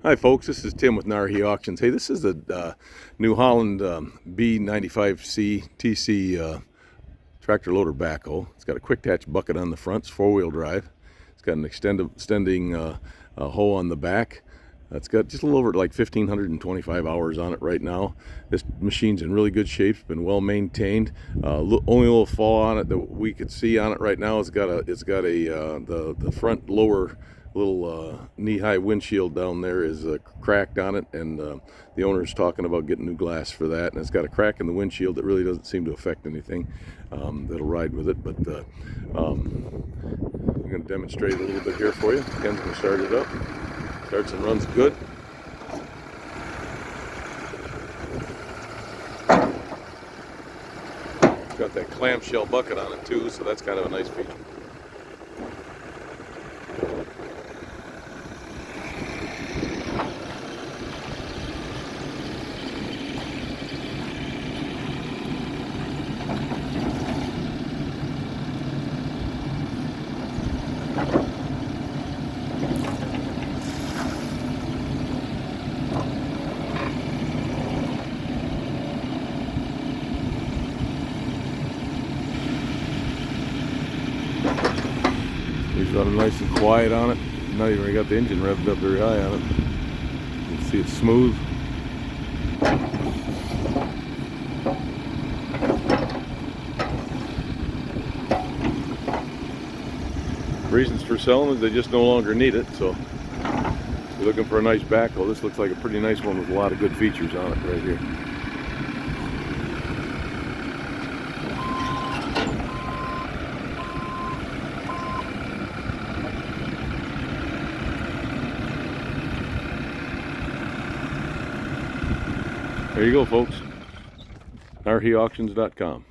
Hi folks, this is Tim with Narhi Auctions. Hey, this is the New Holland B95C TC tractor loader backhoe. It's got a quick attach bucket on the front. It's four-wheel drive. It's got an extending hoe on the back. It's got just a little over like 1,525 hours on it right now. This machine's in really good shape. It's been well maintained. Only a little flaw on it that we could see on it right now is the front lower little knee-high windshield down there is cracked on it, and the owner's talking about getting new glass for that. And it's got a crack in the windshield that really doesn't seem to affect anything. That'll ride with it, but I'm going to demonstrate a little bit here for you. Ken's going to start it up. Starts and runs good. It's got that clamshell bucket on it too, so that's kind of a nice feature. He's running nice and quiet on it. Not even got the engine revved up very high on it. You can see it's smooth. Reasons for selling is they just no longer need it. So if you're looking for a nice backhoe, this looks like a pretty nice one with a lot of good features on it right here. There you go, folks. NarhiAuctions.com.